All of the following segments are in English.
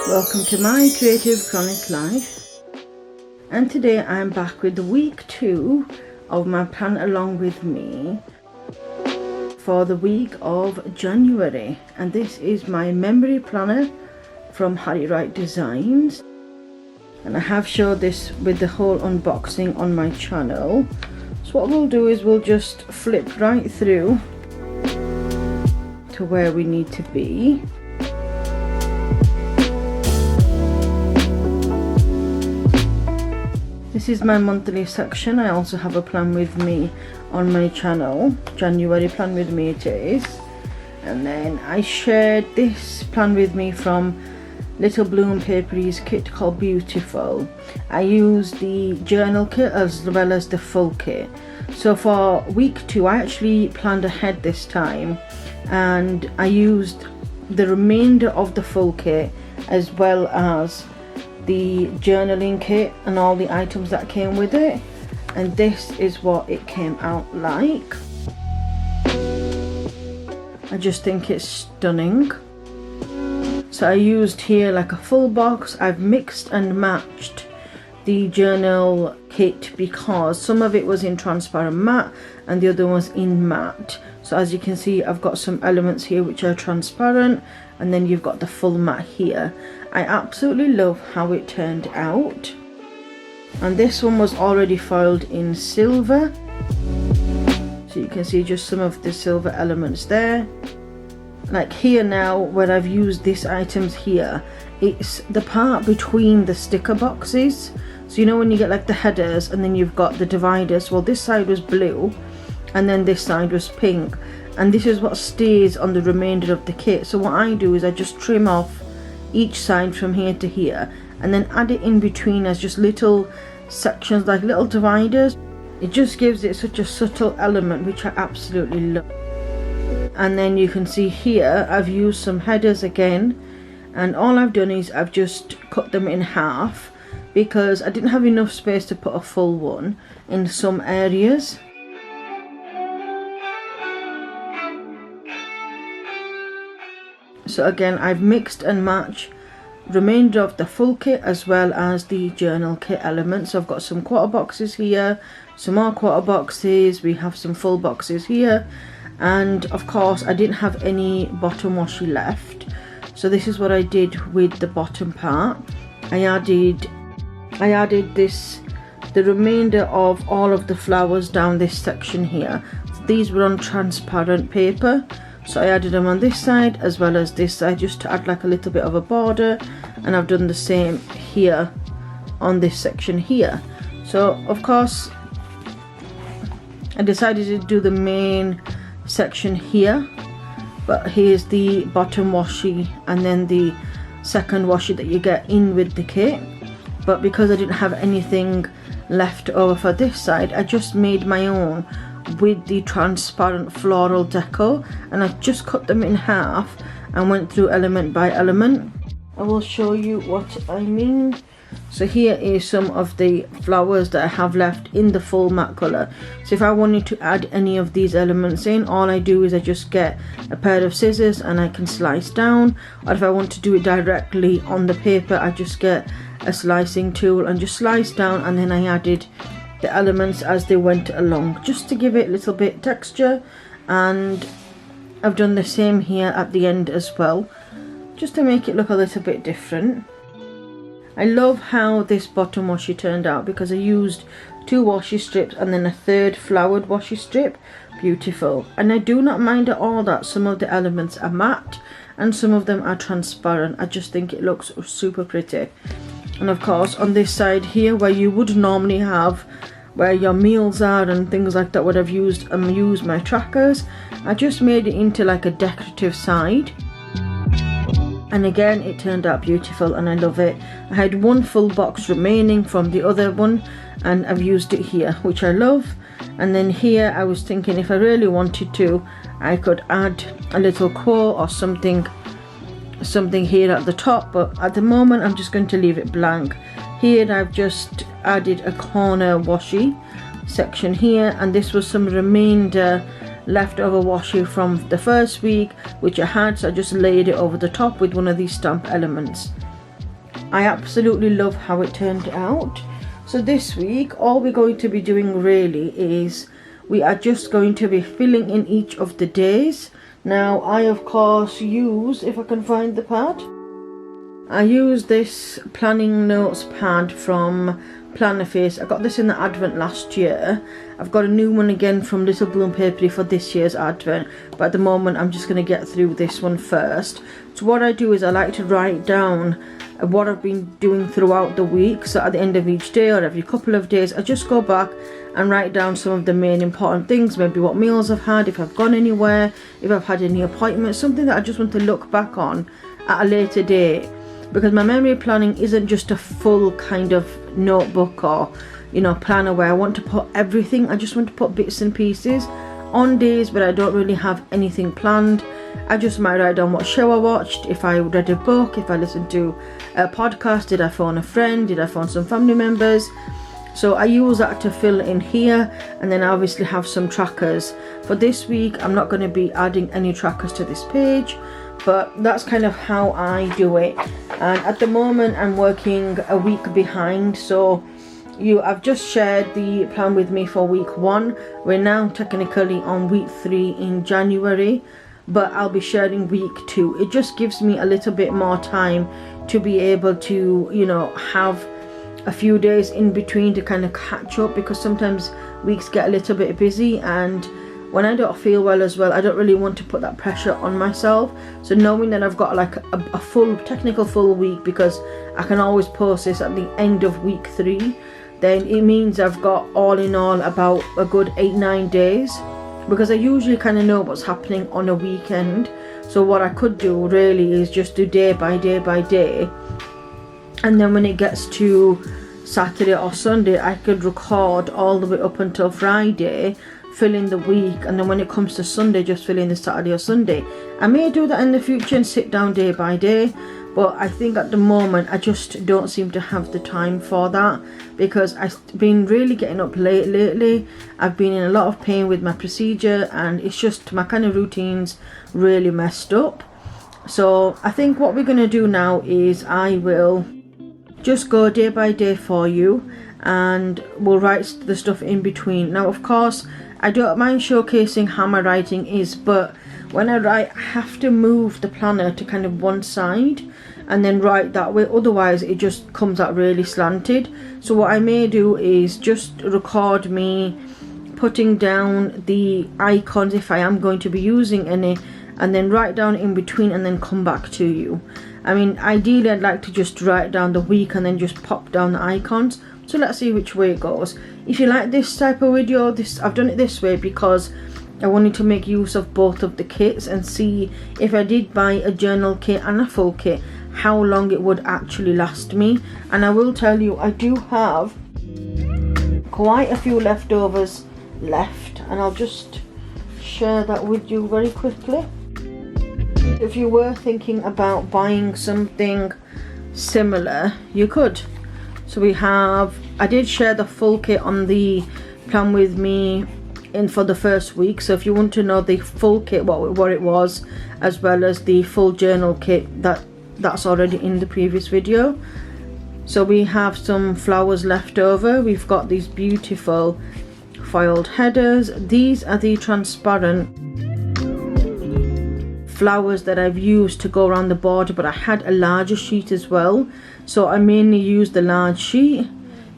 Welcome to my creative chronic life, and today I'm back with week 2 of my plan along with me for the week of January, and this is my memory planner from Harriet Wright Designs, and I have showed this with the whole unboxing on my channel. So what we'll do is we'll just flip right through to where we need to be. This is my monthly section. I also have a plan with me on my channel, January plan with me it is, and then I shared this plan with me from littlebloompaperie's kit called Beautiful. I used the journal kit as well as the full kit. So for week 2 I actually planned ahead this time, and I used the remainder of the full kit as well as the journaling kit and all the items that came with it, and this is what it came out like. I just think it's stunning. So I used here like a full box. I've mixed and matched the journal kit because some of it was in transparent matte and the other was in matte. So as you can see, I've got some elements here which are transparent, and then you've got the full matte here. I absolutely love how it turned out, and this one was already foiled in silver, so you can see just some of the silver elements there. Like here now where I've used these items here, it's the part between the sticker boxes. So you know when you get like the headers and then you've got the dividers, well this side was blue and then this side was pink, and this is what stays on the remainder of the kit. So what I do is I just trim off each side from here to here and then add it in between as just little sections, like little dividers. It just gives it such a subtle element which I absolutely love. And then you can see here I've used some headers again, and all I've done is I've just cut them in half because I didn't have enough space to put a full one in some areas. So again, I've mixed and matched remainder of the full kit as well as the journal kit elements. So I've got some quarter boxes here, some more quarter boxes, we have some full boxes here, and of course I didn't have any bottom washi left. So this is what I did with the bottom part. I added the remainder of all of the flowers down this section here. These were on transparent paper, so I added them on this side as well as this side just to add like a little bit of a border, and I've done the same here on this section here. So of course I decided to do the main section here, but here's the bottom washi and then the second washi that you get in with the kit. But because I didn't have anything left over for this side, I just made my own with the transparent floral deco, and I just cut them in half and went through element by element. I will show you what I mean. So here is some of the flowers that I have left in the full matte colour. So if I wanted to add any of these elements in, all I do is I just get a pair of scissors and I can slice down, or if I want to do it directly on the paper, I just get a slicing tool and just slice down, and then I added the elements as they went along just to give it a little bit texture. And I've done the same here at the end as well, just to make it look a little bit different. I love how this bottom washi turned out because I used 2 washi strips and then a third flowered washi strip. Beautiful. And I do not mind at all that some of the elements are matte and some of them are transparent. I just think it looks super pretty. And of course on this side here where you would normally have where your meals are and things like that, what I've used my trackers, I just made it into like a decorative side. And again it turned out beautiful and I love it. I had one full box remaining from the other one and I've used it here, which I love. And then here I was thinking if I really wanted to, I could add a little quote or something here at the top, but at the moment I'm just going to leave it blank. Here I've just added a corner washi section here, and this was some remainder leftover washi from the first week which I had, so I just laid it over the top with one of these stamp elements. I absolutely love how it turned out. So this week all we're going to be doing really is we are just going to be filling in each of the days. Now I of course use, if I can find the pad, I use this planning notes pad from Plannerface. I got this in the Advent last year. I've got a new one again from Littlebloompaperie for this year's Advent, but at the moment I'm just going to get through this one first. So what I do is I like to write down what I've been doing throughout the week. So at the end of each day or every couple of days, I just go back and write down some of the main important things, maybe what meals I've had, if I've gone anywhere, if I've had any appointments, something that I just want to look back on at a later date. Because my memory planning isn't just a full kind of notebook or, you know, planner where I want to put everything. I just want to put bits and pieces on days where I don't really have anything planned. I just might write down what show I watched, if I read a book, if I listened to a podcast, did I phone a friend, did I phone some family members. So I use that to fill in here, and then I obviously have some trackers. For this week I'm not going to be adding any trackers to this page, but that's kind of how I do it. And at the moment I'm working a week behind, so I've just shared the plan with me for week 1. We're now technically on week 3 in January, but I'll be sharing week 2. It just gives me a little bit more time to be able to, you know, have a few days in between to kind of catch up, because sometimes weeks get a little bit busy, and when I don't feel well as well, I don't really want to put that pressure on myself. So knowing that I've got like a full week, because I can always post this at the end of week 3, then it means I've got all in all about a good 8-9 days, because I usually kind of know what's happening on a weekend. So what I could do really is just do day by day by day, and then when it gets to Saturday or Sunday I could record all the way up until Friday, fill in the week, and then when it comes to Sunday just fill in the Saturday or Sunday. I may do that in the future and sit down day by day, but I think at the moment I just don't seem to have the time for that, because I've been really getting up late lately. I've been in a lot of pain with my procedure, and it's just my kind of routines really messed up. So I think what we're going to do now is I will just go day by day for you, and we'll write the stuff in between. Now of course I don't mind showcasing how my writing is, but when I write I have to move the planner to kind of one side and then write that way, otherwise it just comes out really slanted. So what I may do is just record me putting down the icons if I am going to be using any, and then write down in between and then come back to you. I mean, ideally I'd like to just write down the week and then just pop down the icons. So let's see which way it goes. If you like this type of video, I've done it this way because I wanted to make use of both of the kits and see if I did buy a journal kit and a full kit, how long it would actually last me. And I will tell you, I do have quite a few leftovers left, and I'll just share that with you very quickly. If you were thinking about buying something similar, you could. So I did share the full kit on the plan with me for the first week. So if you want to know the full kit, what it was, as well as the full journal kit, that's already in the previous video. So we have some flowers left over. We've got these beautiful foiled headers. These are the transparent flowers that I've used to go around the border, but I had a larger sheet as well, so I mainly used the large sheet.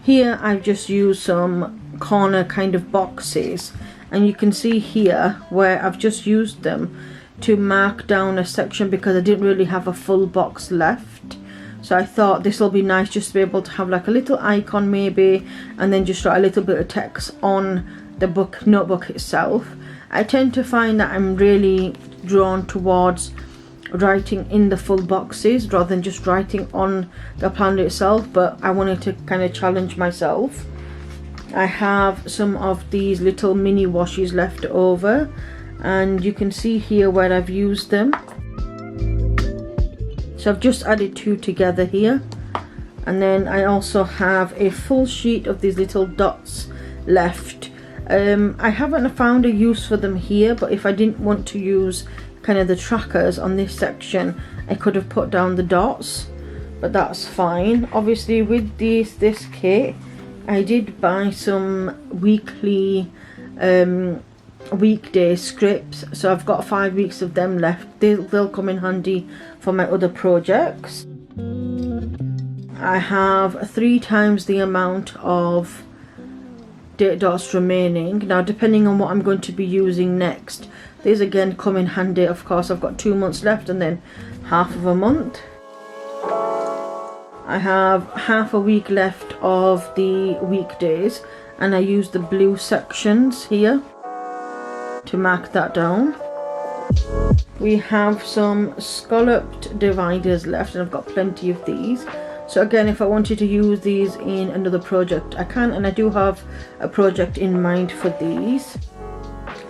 Here I've just used some corner kind of boxes, and you can see here where I've just used them to mark down a section because I didn't really have a full box left. So I thought this will be nice just to be able to have like a little icon maybe, and then just write a little bit of text on the notebook itself. I tend to find that I'm really drawn towards writing in the full boxes rather than just writing on the planner itself, but I wanted to kind of challenge myself. I have some of these little mini washes left over, and you can see here where I've used them. So I've just added 2 together here, and then I also have a full sheet of these little dots left. I haven't found a use for them here, but if I didn't want to use kind of the trackers on this section, I could have put down the dots. but that's fine. Obviously with this kit I did buy some weekly weekday scripts, so I've got 5 weeks of them left. They'll come in handy for my other projects. I have 3 times the amount of date dots remaining. Now depending on what I'm going to be using next, these again come in handy. Of course I've got 2 months left and then half of a month. I have half a week left of the weekdays, and I use the blue sections here to mark that down. We have some scalloped dividers left, and I've got plenty of these. So again, if I wanted to use these in another project I can, and I do have a project in mind for these.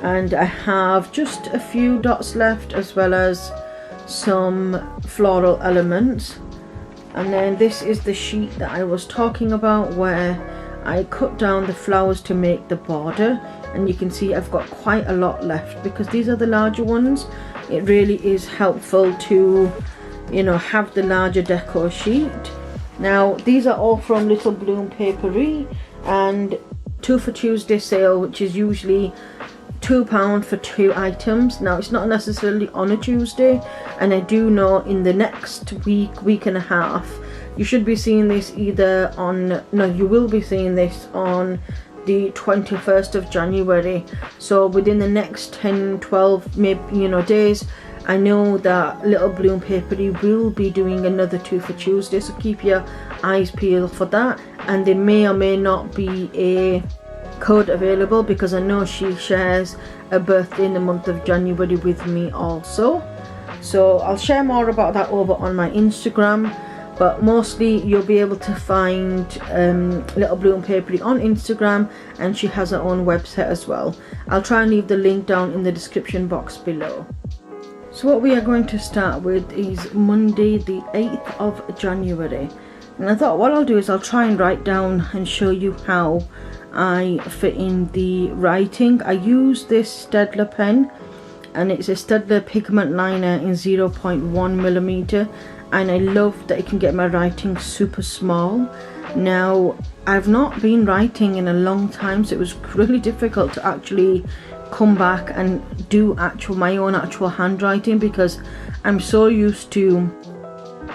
And I have just a few dots left, as well as some floral elements. And then this is the sheet that I was talking about, where I cut down the flowers to make the border, and you can see I've got quite a lot left because these are the larger ones. It really is helpful to, you know, have the larger deco sheet. Now these are all from Littlebloom and 2 for Tuesday sale, which is usually £2 for 2 items. Now it's not necessarily on a Tuesday, and I do know in the next week and a half you should be seeing this either on, no, you will be seeing this on the 21st of January. So within the next 10-12 maybe, you know, days, I know that Littlebloom will be doing another 2 for Tuesday, so keep your eyes peeled for that. And there may or may not be a code available, because I know she shares a birthday in the month of January with me also. So I'll share more about that over on my Instagram, but mostly you'll be able to find Littlebloom on Instagram, and she has her own website as well. I'll try and leave the link down in the description box below. So what we are going to start with is Monday the 8th of January, and I thought what I'll do is I'll try and write down and show you how I fit in the writing. I use this steadtler pen, and it's a steadtler pigment liner in 0.1mm, and I love that it can get my writing super small. Now I've not been writing in a long time, so it was really difficult to actually come back and do my own actual handwriting, because I'm so used to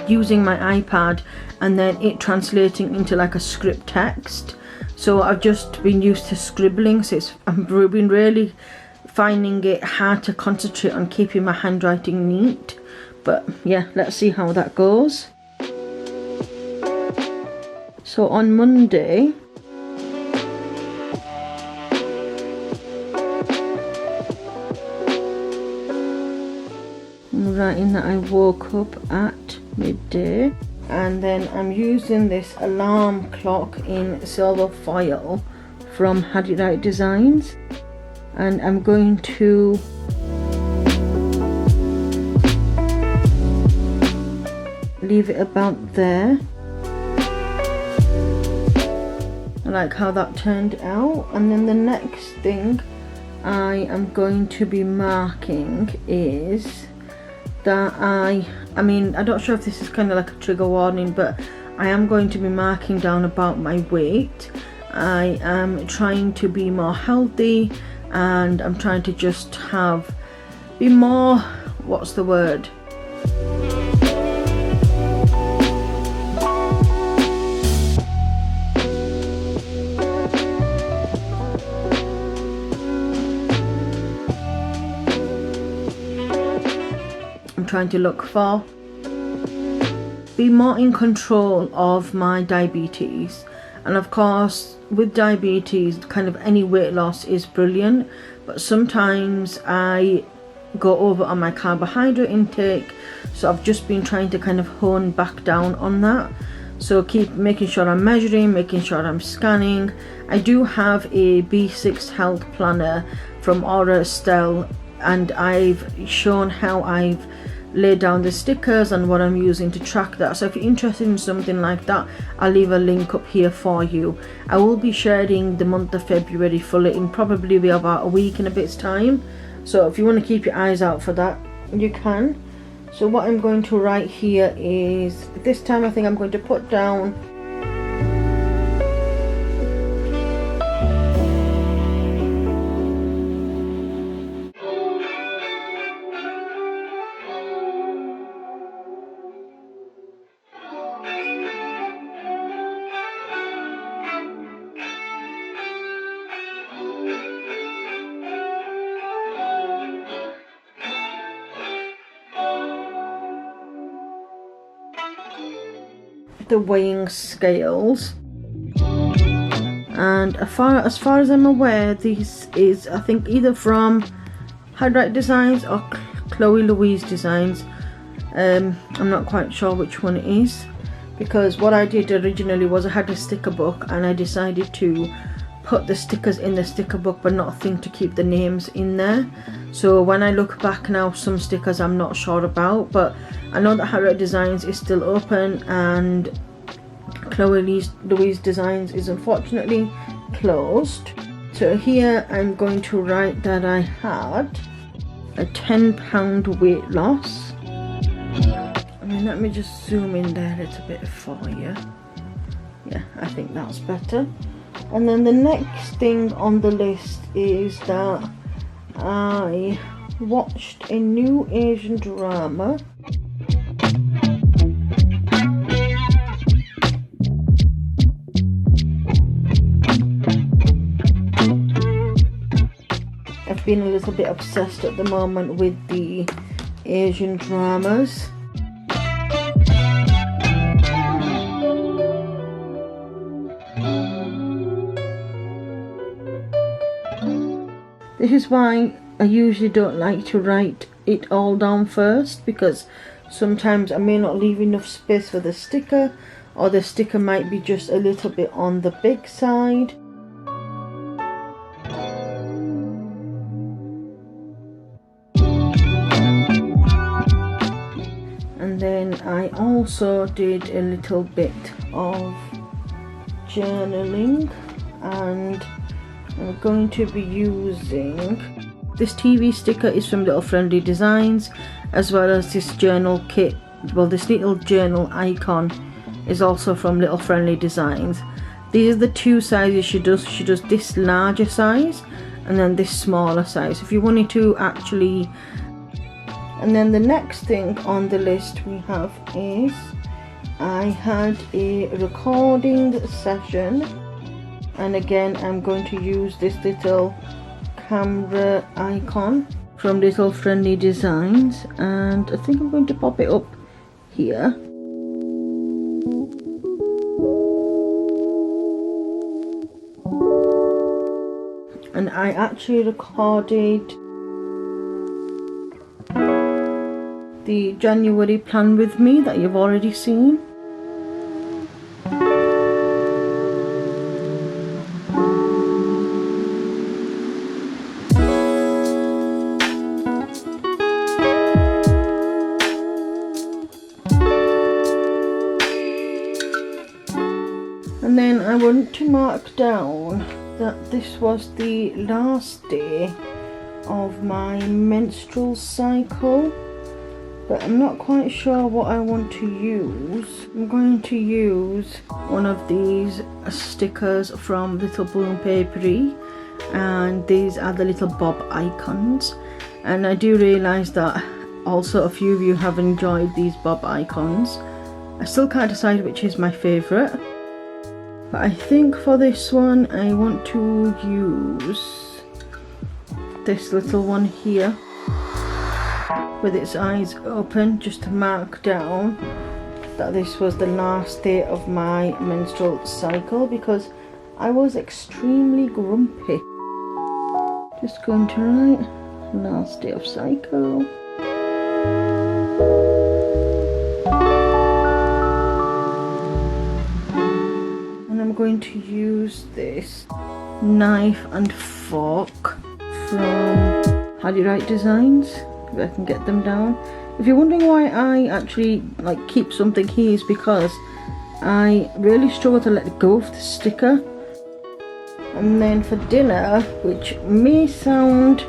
using my iPad and then it translating into like a script text. So I've just been used to scribbling, so I've been really finding it hard to concentrate on keeping my handwriting neat. But yeah, let's see how that goes. So on Monday, I'm writing that I woke up at midday. And then I'm using this alarm clock in silver foil from Harriet Wright Designs, and I'm going to leave it about there. I like how that turned out. And then the next thing I am going to be marking is that I'm not sure if this is kind of like a trigger warning, but I am going to be marking down about my weight. I am trying to be more healthy, and I'm trying to just be more, what's the word? Trying to look for, be more in control of my diabetes. And of course with diabetes, kind of any weight loss is brilliant, but sometimes I go over on my carbohydrate intake, so I've just been trying to kind of hone back down on that. So keep making sure I'm measuring, making sure I'm scanning. I do have a B6 health planner from Aura Estelle, and I've shown how I've laid down the stickers and what I'm using to track that. So if you're interested in something like that, I'll leave a link up here for you. I will be sharing the month of February fully in probably about a week and a bit's time, so if you want to keep your eyes out for that, you can. So what I'm going to write here is, this time I think I'm going to put down the weighing scales, and as far as I'm aware, this is, I think, either from Harriet Wright Designs or Chloe Louise Designs. I'm not quite sure which one it is, because what I did originally was I had a sticker book and I decided to put the stickers in the sticker book but not think to keep the names in there. So when I look back now, some stickers I'm not sure about, but I know that Harriet Designs is still open and Chloe Louise Designs is unfortunately closed. So here I'm going to write that I had a £10 weight loss. I mean, let me just zoom in there a little bit for you. Yeah, I think that's better. And then the next thing on the list is that I watched a new Asian drama. I've been a little bit obsessed at the moment with the Asian dramas. This is why I usually don't like to write it all down first, because sometimes I may not leave enough space for the sticker, or the sticker might be just a little bit on the big side. And then I also did a little bit of journaling, and I'm going to be using this TV sticker is from Little Friendly Designs, as well as this journal kit. Well, this little journal icon is also from Little Friendly Designs. These are the two sizes she does. She does this larger size and then this smaller size if you wanted to actually. And then the next thing on the list we have is I had a recording session. And again, I'm going to use this little camera icon from Little Friendly Designs, and I think I'm going to pop it up here. And I actually recorded the January plan with me that you've already seen. And then I want to mark down that this was the last day of my menstrual cycle, but I'm not quite sure what I want to use. I'm going to use one of these stickers from littlebloompaperie, and these are the little bob icons, and I do realise that also a few of you have enjoyed these bob icons. I still can't decide which is my favourite. But I think for this one I want to use this little one here with its eyes open, just to mark down that this was the last day of my menstrual cycle, because I was extremely grumpy. Just going to write last day of cycle. I'm going to use this knife and fork from Harriet Wright Designs, if I can get them down. If you're wondering why I actually keep something here, is because I really struggle to let go of the sticker. And then for dinner, which may sound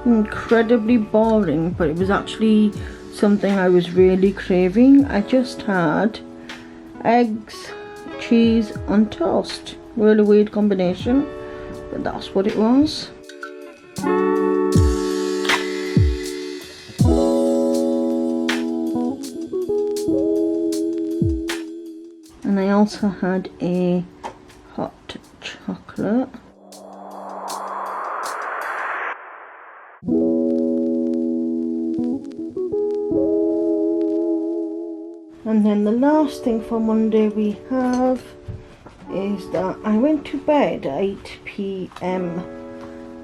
incredibly boring, but it was actually something I was really craving. I just had eggs, cheese on toast. Really weird combination, but that's what it was. And I also had a hot chocolate. And then the last thing for Monday we have is that I went to bed at 8 p.m.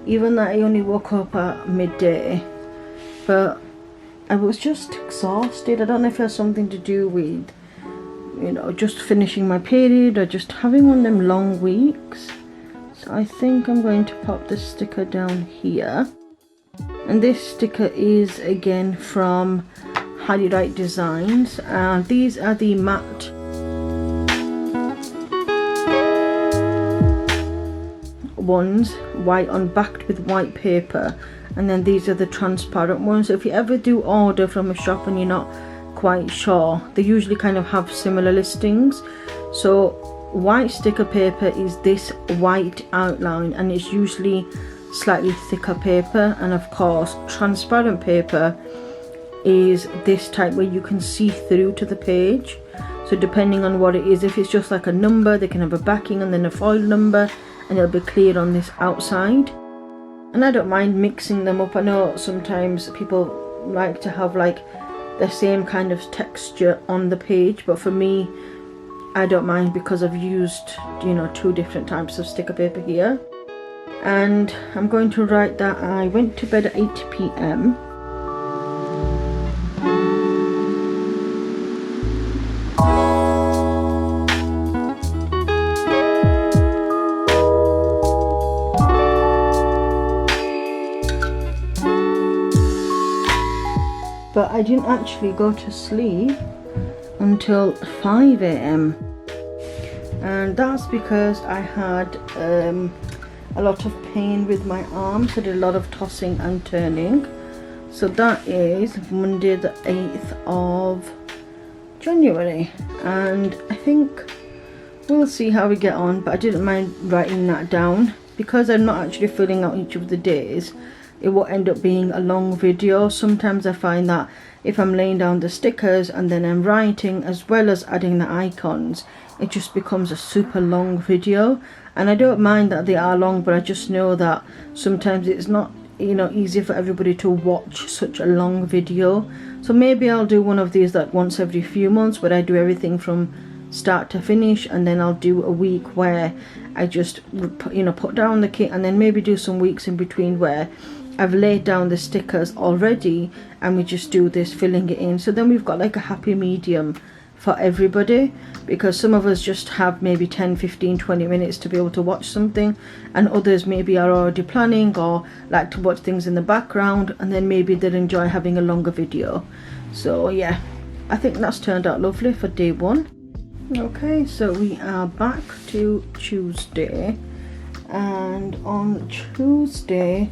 even though I only woke up at midday, but I was just exhausted. I don't know if it has something to do with, you know, just finishing my period or just having one of them long weeks. So I think I'm going to pop the sticker down here. And this sticker is again from Harriet Wright Designs. These are the matte ones, white on backed with white paper, and then these are the transparent ones. So if you ever do order from a shop and you're not quite sure, they usually kind of have similar listings. So white sticker paper is this white outline, and it's usually slightly thicker paper, and of course transparent paper is this type where you can see through to the page. So depending on what it is, if it's just like a number, they can have a backing and then a foil number, and it'll be clear on this outside. And I don't mind mixing them up. I know sometimes people like to have like the same kind of texture on the page, but for me, I don't mind because I've used, you know, 2 different types of sticker paper here. And I'm going to write that I went to bed at 8 p.m. But I didn't actually go to sleep until 5 a.m. and that's because I had a lot of pain with my arms. I did a lot of tossing and turning. So that is Monday the 8th of January, and I think we'll see how we get on, but I didn't mind writing that down because I'm not actually filling out each of the days. It will end up being a long video. Sometimes I find that if I'm laying down the stickers and then I'm writing as well as adding the icons, it just becomes a super long video. And I don't mind that they are long, but I just know that sometimes it's not, you know, easy for everybody to watch such a long video. So maybe I'll do one of these like once every few months where I do everything from start to finish, and then I'll do a week where I just, you know, put down the kit, and then maybe do some weeks in between where I've laid down the stickers already and we just do this filling it in. So then we've got like a happy medium for everybody, because some of us just have maybe 10, 15, 20 minutes to be able to watch something, and others maybe are already planning or like to watch things in the background, and then maybe they'll enjoy having a longer video. So yeah, I think that's turned out lovely for day 1. Okay, so we are back to Tuesday, and on Tuesday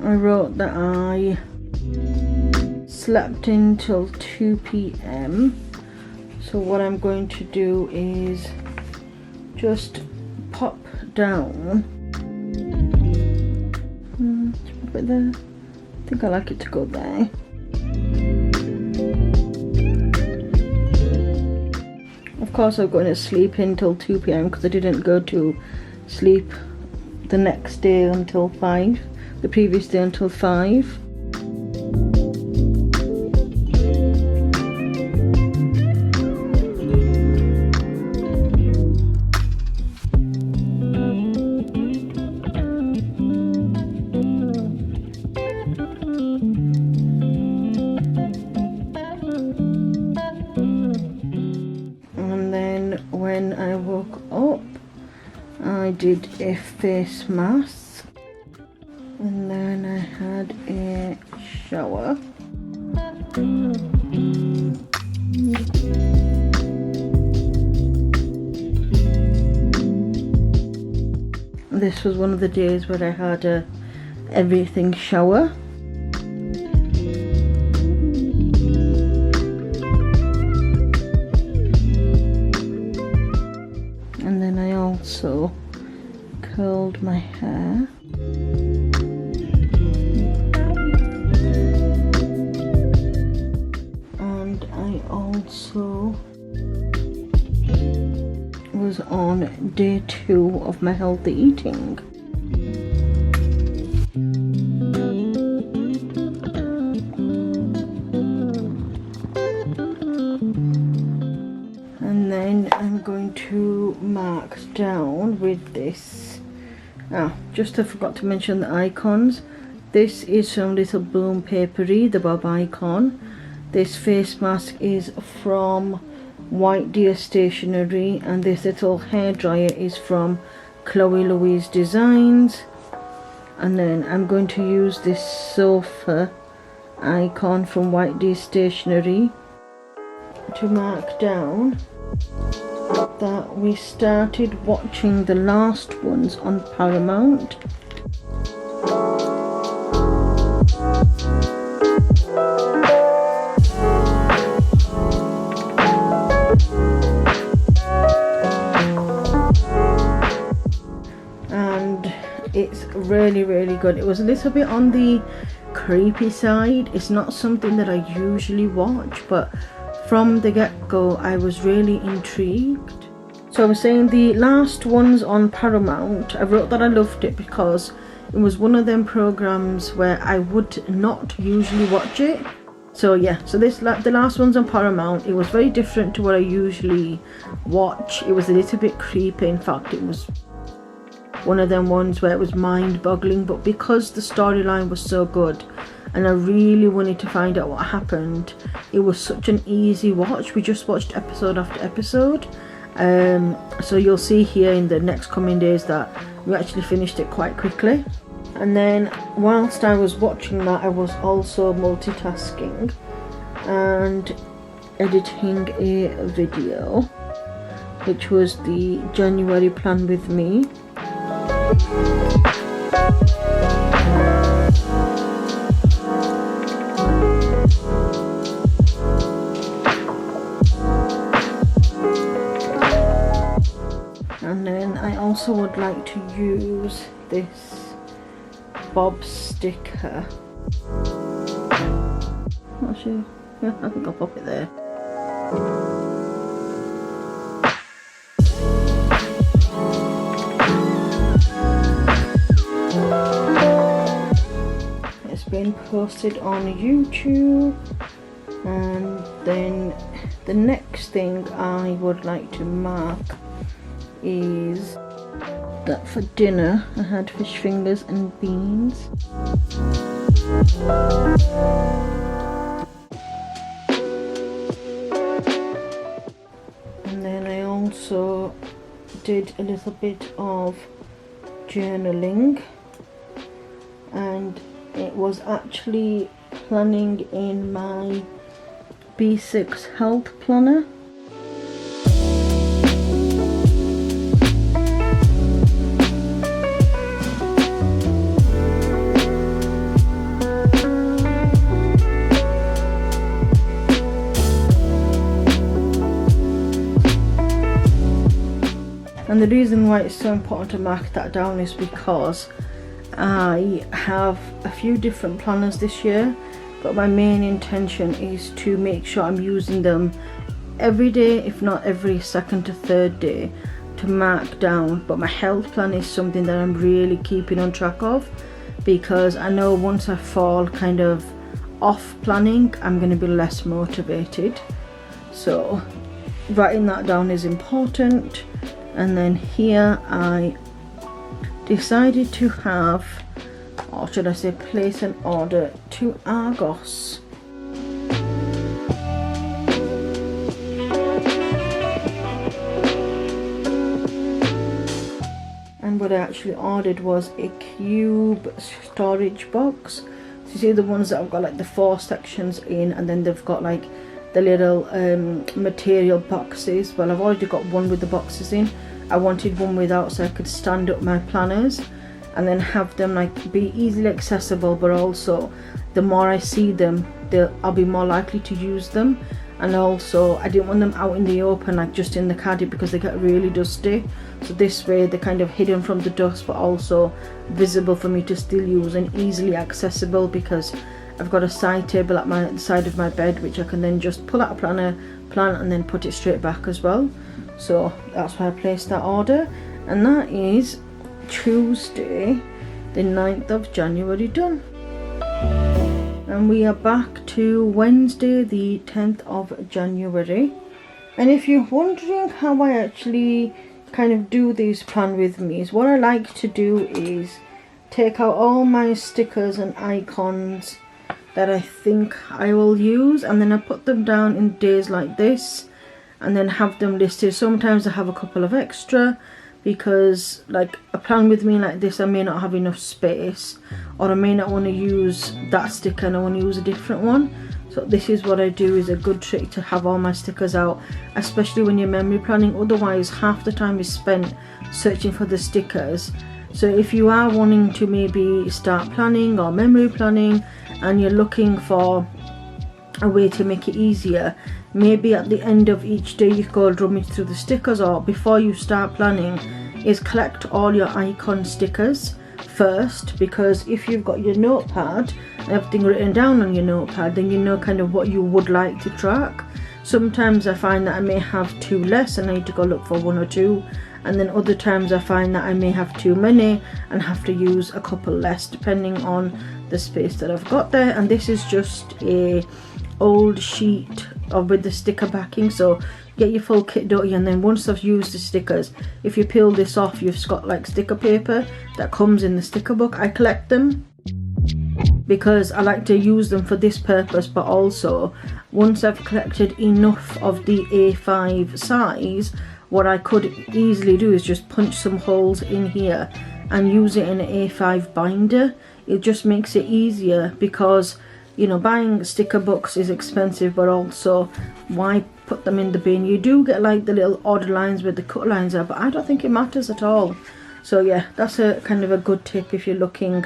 I wrote that I slept until 2 p.m. So what I'm going to do is just pop down. Pop it there. I think I like it to go there. Of course I'm going to sleep until 2 p.m. because I didn't go to sleep the next day until 5. The previous day until 5. And then when I woke up, I did a face mask. And then I had a shower. This was one of the days where I had a everything shower. also curled my hair. And I also was on day 2 of my healthy eating. And then I'm going to mark down with this. Just I forgot to mention the icons. This is from Littlebloompaperie, the Bob icon. This face mask is from White Deer Stationery, and this little hairdryer is from Chloe Louise Designs. And then I'm going to use this sofa icon from White Deer Stationery to mark down that we started watching the last ones on Paramount. And it's really good. It was a little bit on the creepy side. It's not something that I usually watch, but from the get-go I was really intrigued. So I was saying the last ones on Paramount, I wrote that I loved it because it was one of them programs where I would not usually watch it. So yeah, so the last ones on Paramount, it was very different to what I usually watch. It was a little bit creepy. In fact, it was one of them ones where it was mind-boggling, but because the storyline was so good and I really wanted to find out what happened, it was such an easy watch. We just watched episode after episode. So you'll see here in the next coming days that we actually finished it quite quickly. And then whilst I was watching that, I was also multitasking and editing a video, which was the January plan with me. And then I also would like to use this Bob sticker. Actually, yeah, I think I'll pop it there. It's been posted on YouTube. And then the next thing I would like to mark is that for dinner I had fish fingers and beans. And then I also did a little bit of journaling, and it was actually planning in my B6 health planner. And the reason why it's so important to mark that down is because I have a few different planners this year, but my main intention is to make sure I'm using them every day, if not every second to third day, to mark down. But my health plan is something that I'm really keeping on track of, because I know once I fall kind of off planning, I'm going to be less motivated. So writing that down is important. And then here I decided to have, or should I say place an order to Argos. And what I actually ordered was a cube storage box. So you see the ones that have got like the 4 sections in, and then they've got like the little material boxes. Well, I've already got one with the boxes in. I wanted one without, so I could stand up my planners and then have them like be easily accessible, but also the more I see them, I'll be more likely to use them. and also I didn't want them out in the open, like just in the caddy, because they get really dusty. So this way they're kind of hidden from the dust but also visible for me to still use and easily accessible, because I've got a side table at the side of my bed which I can then just pull out a plant and then put it straight back as well. So that's why I placed that order, and that is Tuesday the 9th of January done. And we are back to Wednesday the 10th of January. And if you're wondering how I actually kind of do these plan with me, is what I like to do is take out all my stickers and icons that I think I will use, and then I put them down in days like this and then have them listed. Sometimes I have a couple of extra, because like a plan with me like this, I may not have enough space, or I may not want to use that sticker and I want to use a different one. So this is what I do, is a good trick to have all my stickers out, especially when you're memory planning. Otherwise half the time is spent searching for the stickers. So if you are wanting to maybe start planning or memory planning and you're looking for a way to make it easier, maybe at the end of each day you go rummage through the stickers, or before you start planning is collect all your icon stickers first, because if you've got your notepad and everything written down on your notepad, then you know kind of what you would like to track. Sometimes I find that I may have too less and I need to go look for one or two, and then other times I find that I may have too many and have to use a couple less depending on the space that I've got there. And this is just a old sheet with the sticker backing, so get your full kit, don't you? And then once I've used the stickers, if you peel this off, you've got like sticker paper that comes in the sticker book. I collect them because I like to use them for this purpose, but also once I've collected enough of the A5 size, what I could easily do is just punch some holes in here and use it in an A5 binder. It just makes it easier, because you know, buying sticker books is expensive, but also why put them in the bin? You do get like the little odd lines where the cut lines are, but I don't think it matters at all. So yeah, that's a kind of a good tip if you're looking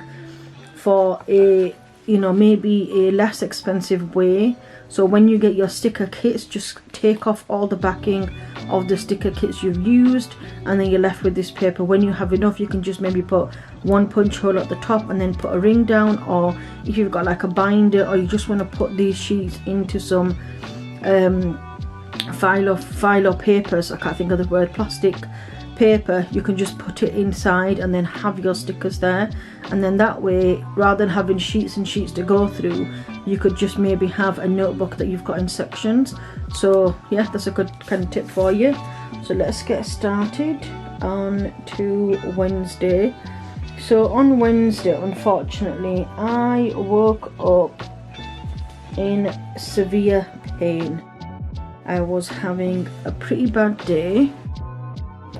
for a, you know, maybe a less expensive way. So when you get your sticker kits, just take off all the backing of the sticker kits you've used, and then you're left with this paper. When you have enough, you can just maybe put one punch hole at the top and then put a ring down, or if you've got like a binder, or you just want to put these sheets into some file or papers, I can't think of the word, plastic paper, you can just put it inside and then have your stickers there. And then that way, rather than having sheets and sheets to go through, you could just maybe have a notebook that you've got in sections. So yeah, that's a good kind of tip for you. So let's get started on to Wednesday. So on Wednesday, unfortunately, I woke up in severe pain. I was having a pretty bad day,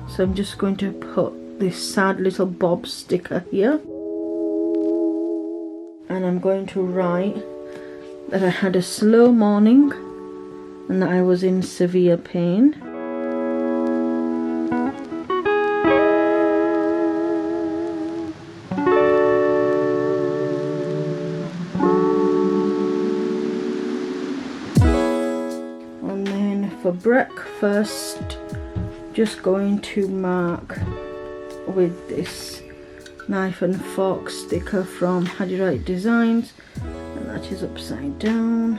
so I'm just going to put this sad little Bob sticker here, and I'm going to write that I had a slow morning and that I was in severe pain. And then for breakfast, just going to mark with this knife and fork sticker from Harriet Wright Designs, and that is upside down.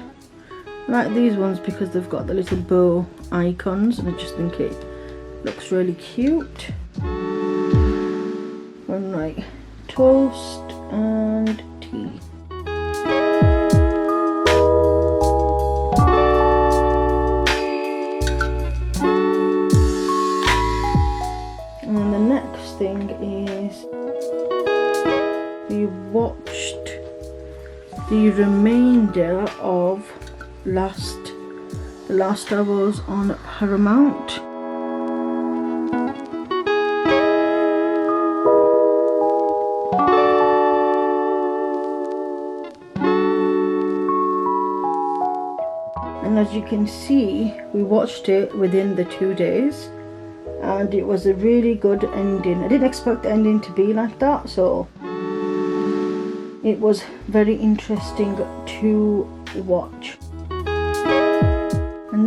I like these ones because they've got the little bow icons and I just think it looks really cute. And like toast and tea. And the next thing is we watched the remainder of the last hours on Paramount. And as you can see, we watched it within the 2 days, and it was a really good ending. I didn't expect the ending to be like that, so it was very interesting to watch.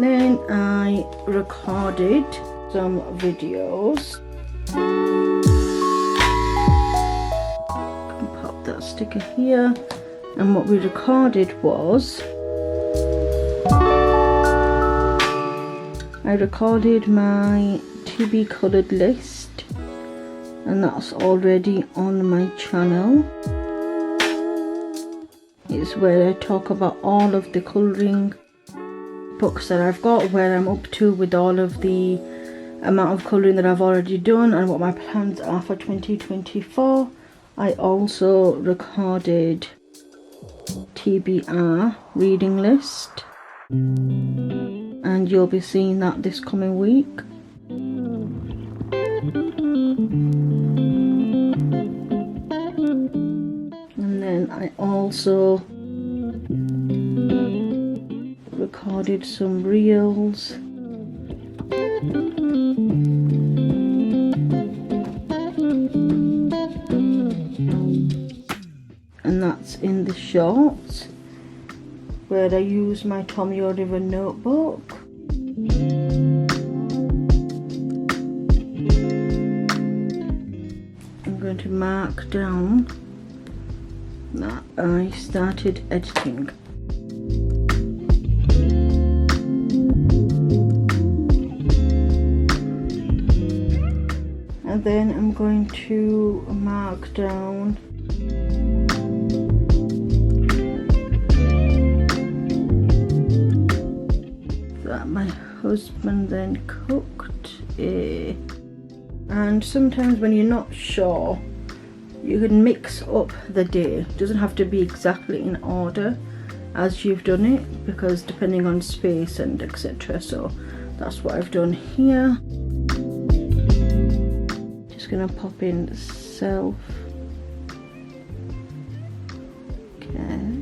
And then I recorded some videos. Pop that sticker here. And what we recorded was, I recorded my to be coloured list, and that's already on my channel. It's where I talk about all of the colouring books that I've got, where I'm up to with all of the amount of colouring that I've already done and what my plans are for 2024. I also recorded TBR reading list, and you'll be seeing that this coming week. And then I also recorded some reels. And that's in the shorts, where I use my Tommy Oliver notebook. I'm going to mark down that I started editing. And then I'm going to mark down that my husband then cooked. And sometimes when you're not sure, you can mix up the day. It doesn't have to be exactly in order as you've done it, because depending on space and etc. So that's what I've done here. Just gonna pop in self care.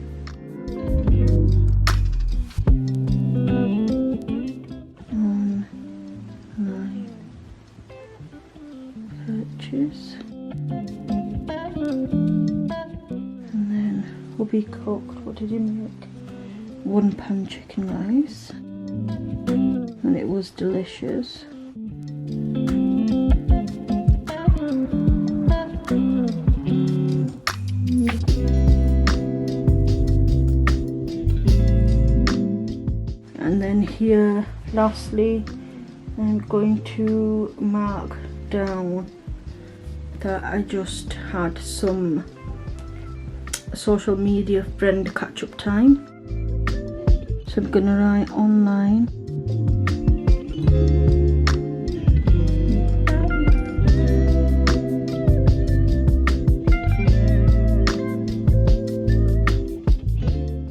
Online purchase. And then hubby cooked, what did he make? 1 pan chicken rice, and it was delicious. And then here lastly, I'm going to mark down that I just had some social media friend catch-up time. So I'm gonna write online.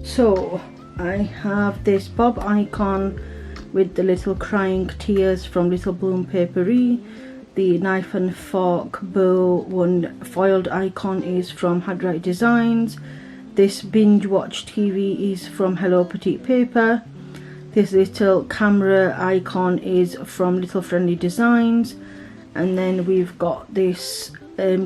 So I have this bob icon with the little crying tears from littlebloompaperie. The knife and fork bow one foiled icon is from Harriet Wright Designs. This binge watch TV is from Hello Petite Paper. This little camera icon is from Little Friendly Designs. And then we've got this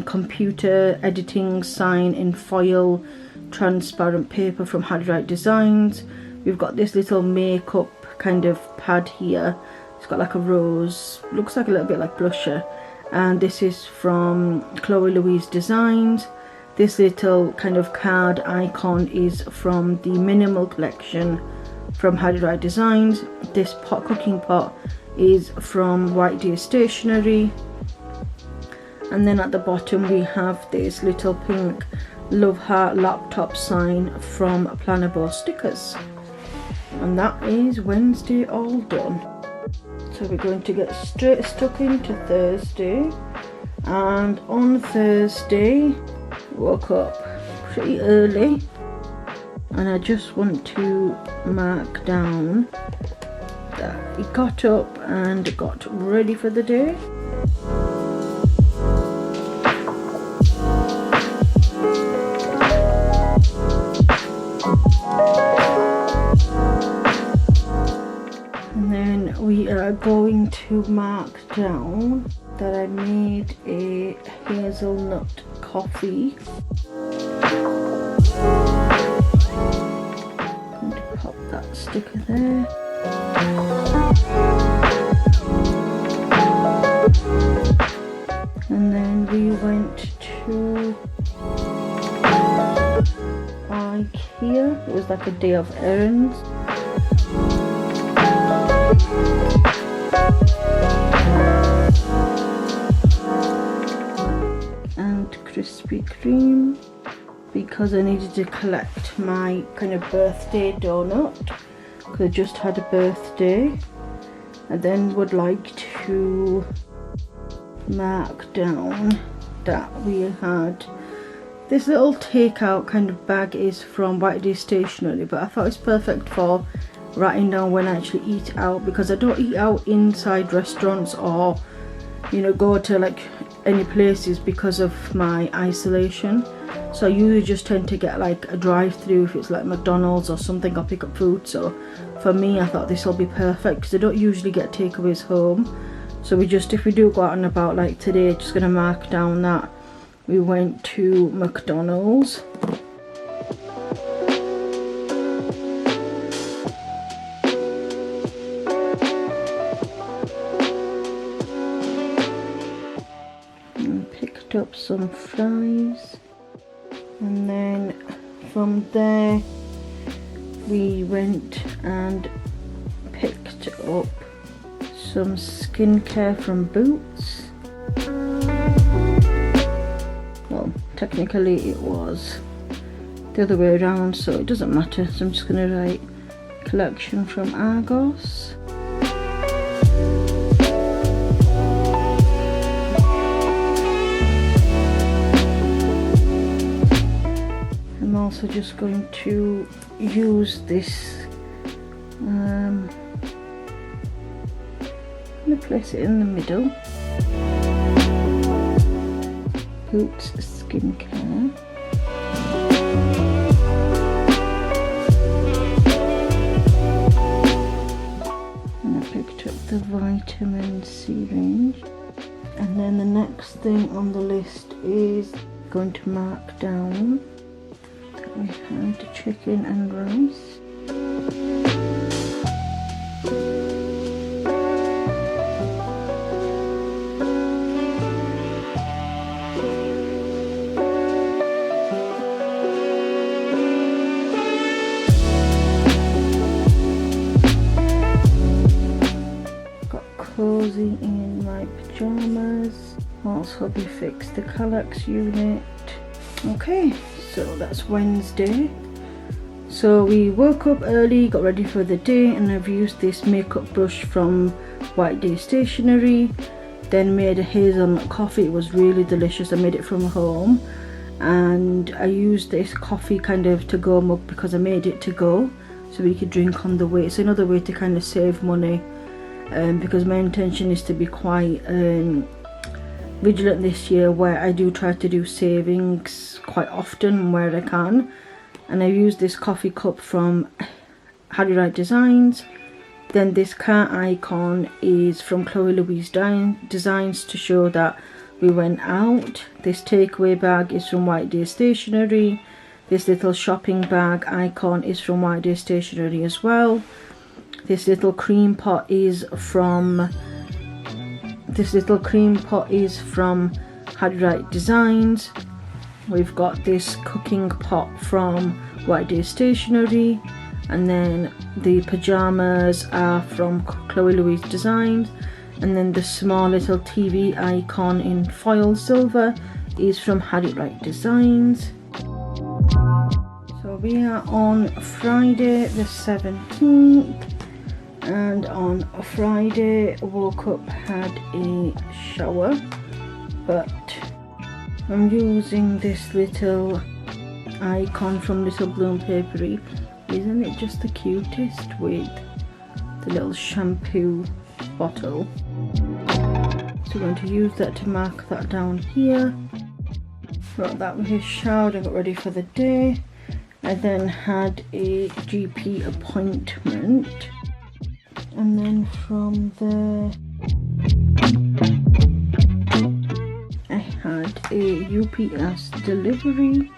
computer editing sign in foil transparent paper from Harriet Wright Designs. We've got this little makeup kind of pad here. It's got like a rose, looks like a little bit like blusher, and this is from Chloe Louise Designs. This little kind of card icon is from the Minimal collection from Harriet Wright Designs. This cooking pot is from White Deer Stationery. And then at the bottom we have this little pink love heart laptop sign from Planable Stickers. And that is Wednesday all done. So we're going to get straight stuck into Thursday. And on Thursday, woke up pretty early, and I just want to mark down that he got up and got ready for the day. And then we are going to mark down that I made a hazelnut coffee. I'm going to pop that sticker there. And then we went to IKEA. It was like a day of errands. And Krispy Kreme, because I needed to collect my kind of birthday donut, because I just had a birthday. I then would like to mark down that we had this little takeout kind of bag. Is from White Day Stationery, but I thought it's perfect for writing down when I actually eat out, because I don't eat out inside restaurants or, you know, go to like any places because of my isolation. So I usually just tend to get like a drive-through if it's like McDonald's or something, or pick up food. So for me, I thought this will be perfect because I don't usually get takeaways home. So we just, if we do go out and about like today, just gonna mark down that we went to McDonald's. And picked up some fries, and then from there we went and picked up some skincare from Boots. Well, technically it was the other way around, so it doesn't matter. So I'm just going to write collection from Argos. I'm also just going to use this, I'm going to place it in the middle. Boots Skincare. And I picked up the vitamin C range. And then the next thing on the list is going to mark down that we had chicken and rice. Cozy in my pajamas. Also be fixed the Kallax unit. Okay, so that's Wednesday. So we woke up early, got ready for the day, and I've used this makeup brush from White Day Stationery. Then made a hazelnut coffee. It was really delicious. I made it from home, and I used this coffee kind of to go mug because I made it to go so we could drink on the way. It's another way to kind of save money. Because my intention is to be quite vigilant this year, where I do try to do savings quite often where I can. And I use this coffee cup from Harriet Wright Designs. Then this car icon is from Chloe Louise Designs to show that we went out. This takeaway bag is from White Day Stationery. This little shopping bag icon is from White Day Stationery as well. This little cream pot is from Harriet Wright Designs. We've got this cooking pot from White Day Stationery, and then the pajamas are from Chloe Louise Designs, and then the small little TV icon in foil silver is from Harriet Wright Designs. So we are on Friday the 17th. And on a Friday, woke up, had a shower, but I'm using this little icon from littlebloompaperie. Isn't it just the cutest with the little shampoo bottle? So we're going to use that to mark that down here. Got that with his showered and got ready for the day. I then had a GP appointment. And then from there I had a UPS delivery.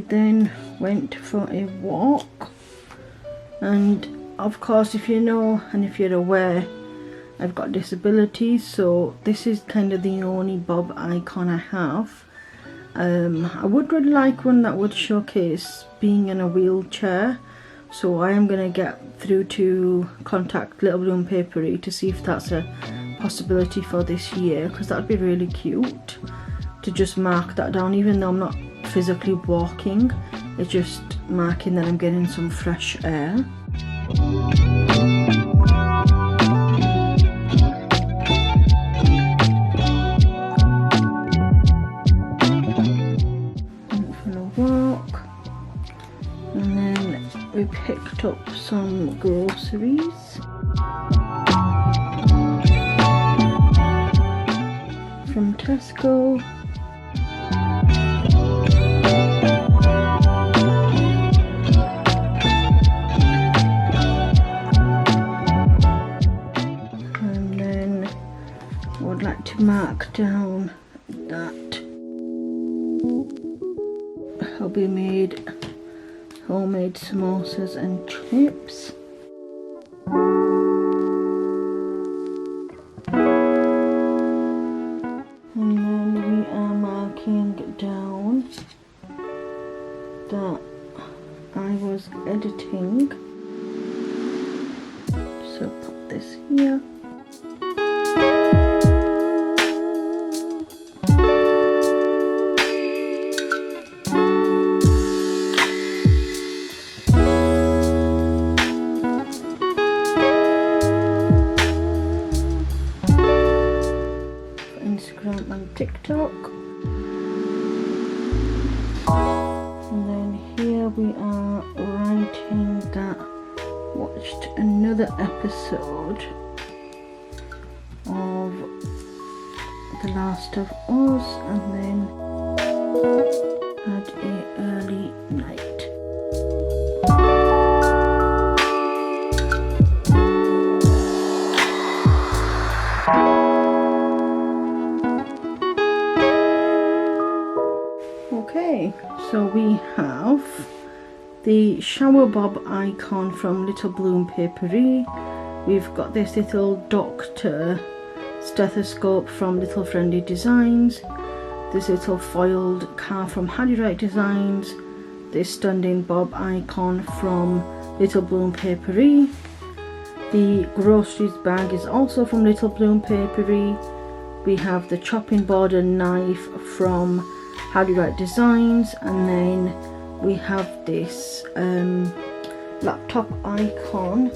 then went for a walk, and of course, if you know and if you're aware, I've got disabilities, so this is kind of the only bob icon I have. I would really like one that would showcase being in a wheelchair, so I am going to get through to contact Littlebloom to see if that's a possibility for this year, because that would be really cute to just mark that down, even though I'm not physically walking. It's just marking that I'm getting some fresh air. Went for a walk, and then we picked up some groceries from Tesco. Mark down that hubby made homemade samosas and chips. And then we are marking down that I was editing, so put this here. TikTok, and then here we are writing that watched another episode of The Last of Us, and then had a early night. Okay, so we have the shower bob icon from Littlebloom. We've got this little doctor stethoscope from Little Friendly Designs, this little foiled car from Harriet Wright Designs, this standing bob icon from Littlebloom. The groceries bag is also from Littlebloom. We have the chopping board and knife from Harriet Wright Designs, and then we have this laptop icon,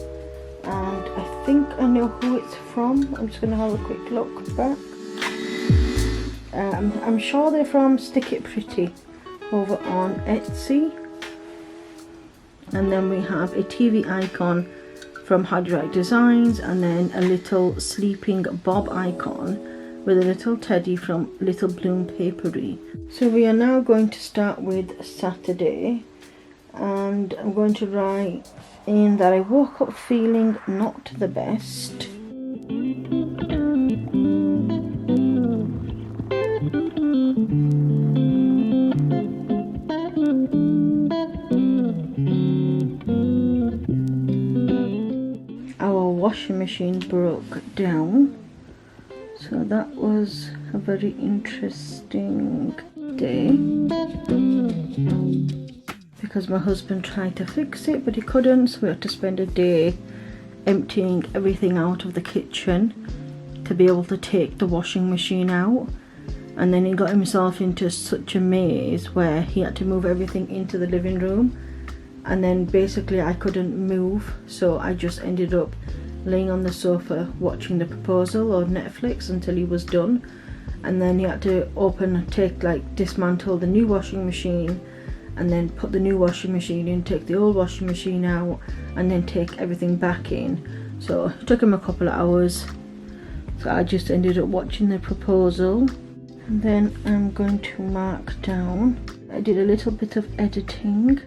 and I think I know who it's from. I'm just going to have a quick look back. I'm sure they're from Stick It Pretty over on Etsy. And then we have a TV icon from Harriet Wright Designs, and then a little sleeping bob icon with a little teddy from Littlebloom. So we are now going to start with Saturday, and I'm going to write in that I woke up feeling not the best. Our washing machine broke down. So that was a very interesting day, because my husband tried to fix it but he couldn't, so we had to spend a day emptying everything out of the kitchen to be able to take the washing machine out. And then he got himself into such a maze where he had to move everything into the living room, and then basically I couldn't move, so I just ended up laying on the sofa watching The Proposal or Netflix until he was done. And then he had to dismantle the new washing machine, and then put the new washing machine in, take the old washing machine out, and then take everything back in. So it took him a couple of hours, so I just ended up watching The Proposal. And then I'm going to mark down. I did a little bit of editing.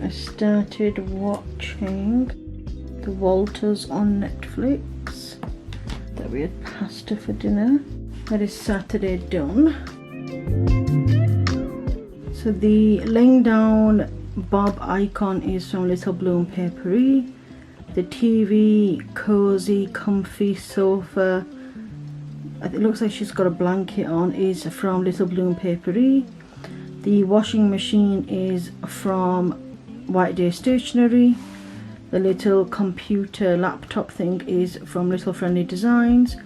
I started watching The Walters on Netflix. That we had pasta for dinner. That is Saturday done. So the laying down bob icon is from littlebloompaperie. The TV, cozy, comfy sofa, it looks like she's got a blanket on, is from littlebloompaperie. The washing machine is from White Day Stationery. The little computer laptop thing is from Little Friendly Designs.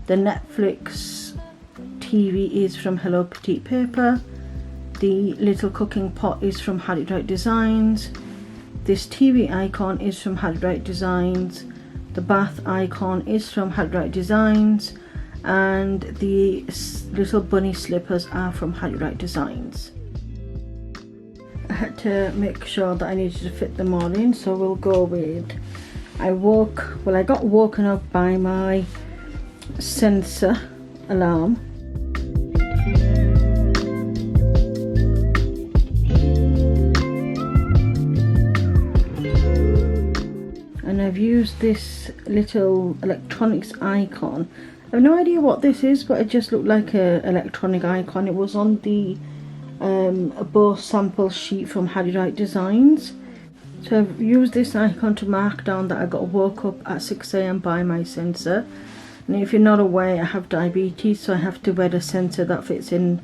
The Netflix TV is from Hello Petite Paper. The little cooking pot is from Harriet Wright Designs. This TV icon is from Harriet Wright Designs. The bath icon is from Harriet Wright Designs. And the little bunny slippers are from Harriet Wright Designs. I had to make sure that I needed to fit them all in, so we'll go with I got woken up by my sensor alarm. And I've used this little electronics icon. I have no idea what this is, but it just looked like an electronic icon. It was on the a Bose sample sheet from Harriet Wright Designs. So I've used this icon to mark down that I got woke up at 6 AM by my sensor. And if you're not aware, I have diabetes, so I have to wear a sensor that fits in,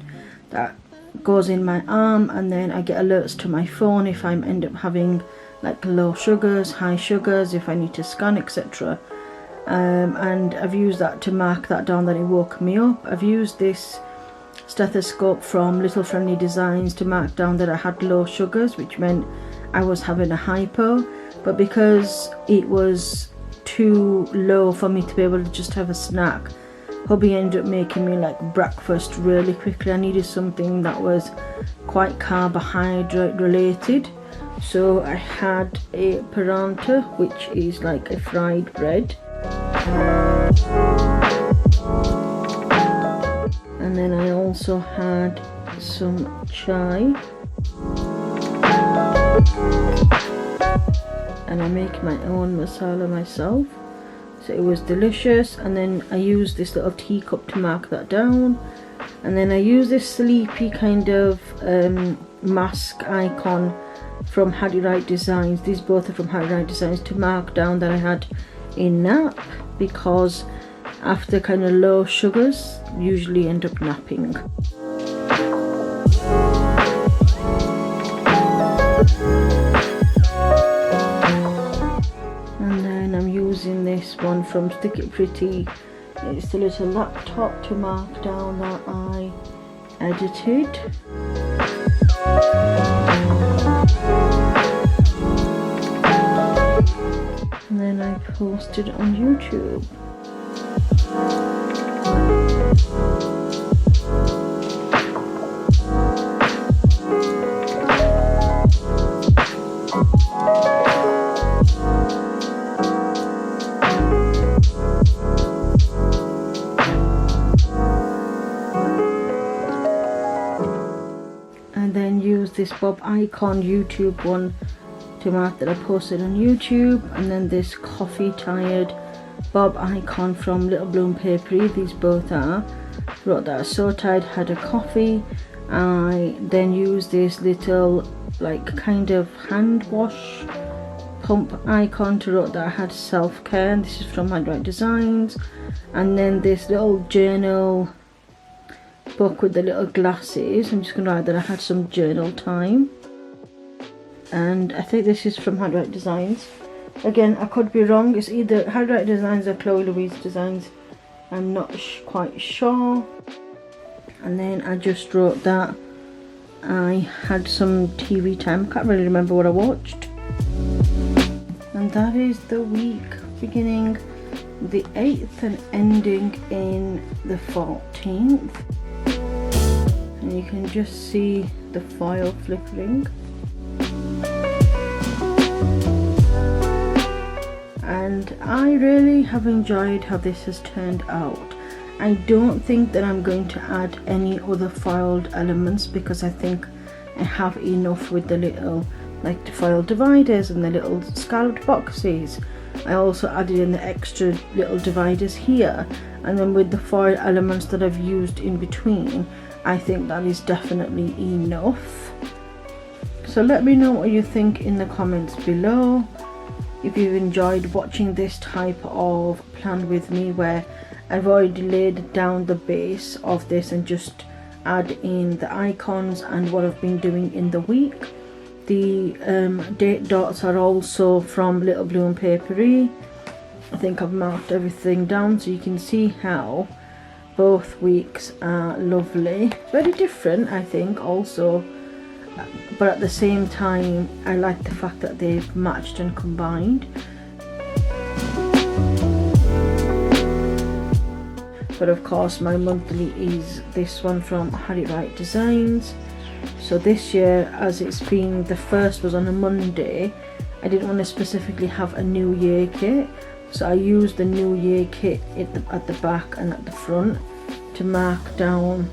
that goes in my arm, and then I get alerts to my phone if I end up having like low sugars, high sugars, if I need to scan, etc. And I've used that to mark that down that it woke me up. I've used this stethoscope from Little Friendly Designs to mark down that I had low sugars, which meant I was having a hypo, but because it was too low for me to be able to just have a snack, hubby ended up making me like breakfast really quickly. I needed something that was quite carbohydrate related, so I had a paratha, which is like a fried bread. And then I also had some chai, and I make my own masala myself, so it was delicious. And then I used this little teacup to mark that down, and then I used this sleepy kind of mask icon from Harriet Wright Designs. These both are from Harriet Wright Designs, to mark down that I had a nap, because after kind of low sugars usually end up napping. And then I'm using this one from Stick It Pretty. It's the little laptop to mark down that I edited. And then I posted it on YouTube. And then use this bob icon YouTube one to mark that I posted on YouTube. And then this coffee tired bob icon from littlebloompaperie. These both are. Wrote that I was so tired, had a coffee. I then used this little like kind of hand wash pump icon to write that I had self-care, and this is from Harriet Wright Designs. And then this little journal book with the little glasses. I'm just going to write that I had some journal time, and I think this is from Harriet Wright Designs. Again, I could be wrong. It's either Harriet Wright Designs or Chloe Louise Designs. I'm not quite sure. And then I just wrote that I had some TV time. I can't really remember what I watched. And that is the week beginning the 8th and ending in the 14th. And you can just see the foil flickering. And I really have enjoyed how this has turned out. I don't think that I'm going to add any other foiled elements, because I think I have enough with the little like the foiled dividers and the little scalloped boxes. I also added in the extra little dividers here, and then with the foil elements that I've used in between, I think that is definitely enough. So let me know what you think in the comments below. If you've enjoyed watching this type of plan with me, where I've already laid down the base of this and just add in the icons and what I've been doing in the week. The date dots are also from littlebloompaperie. I think I've marked everything down so you can see how both weeks are lovely. Very different, I think, also, but at the same time I like the fact that they've matched and combined. But of course my monthly is this one from Harriet Wright Designs. So this year, as it's been, the first was on a Monday, I didn't want to specifically have a New Year kit, so I used the New Year kit at the back and at the front to mark down,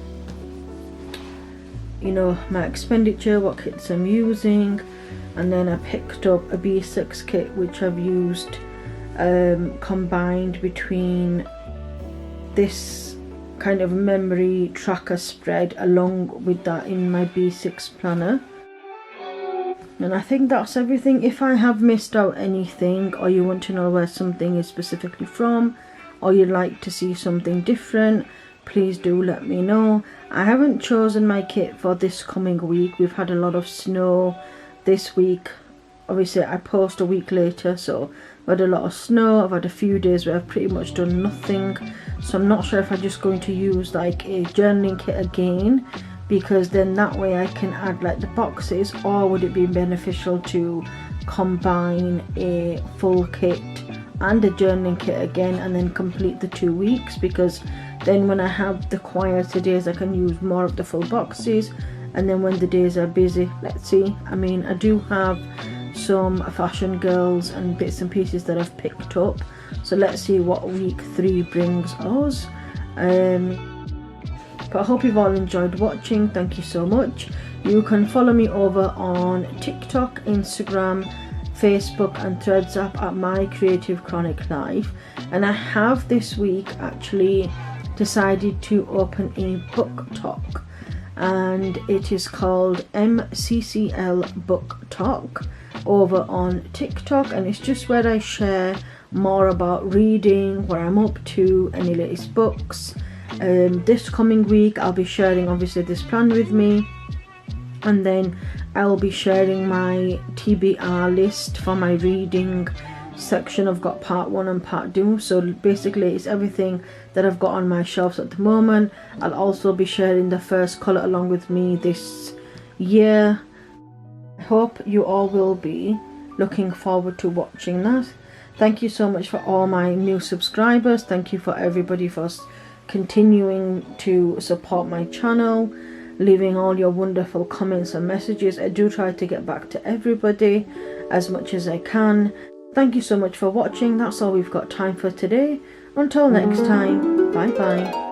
you know, my expenditure, what kits I'm using. And then I picked up a B6 kit which I've used combined between this kind of memory tracker spread along with that in my B6 planner. And I think that's everything. If I have missed out anything, or you want to know where something is specifically from, or you'd like to see something different, please do let me know. I haven't chosen my kit for this coming week. We've had a lot of snow this week. Obviously I post a week later, so I've had a lot of snow. I've had a few days where I've pretty much done nothing, so I'm not sure if I'm just going to use like a journaling kit again, because then that way I can add like the boxes, or would it be beneficial to combine a full kit and a journaling kit again and then complete the 2 weeks, because then when I have the quieter days I can use more of the full boxes, and then when the days are busy, let's see. I mean, I do have some fashion girls and bits and pieces that I've picked up, so let's see what week 3 brings us. But I hope you've all enjoyed watching. Thank you so much. You can follow me over on TikTok, Instagram, Facebook and Threads app at My Creative Chronic Life. And I have this week actually decided to open a book talk, and it is called MCCL Book Talk over on TikTok, and it's just where I share more about reading, where I'm up to, any latest books. This coming week I'll be sharing obviously this plan with me, and then I'll be sharing my TBR list for my reading section. I've got part 1 and part 2, so basically it's everything that I've got on my shelves at the moment. I'll also be sharing the first colour along with me this year. I hope you all will be looking forward to watching that. Thank you so much for all my new subscribers. Thank you for everybody for continuing to support my channel, leaving all your wonderful comments and messages. I do try to get back to everybody as much as I can. Thank you so much for watching. That's all we've got time for today. Until next time, bye bye.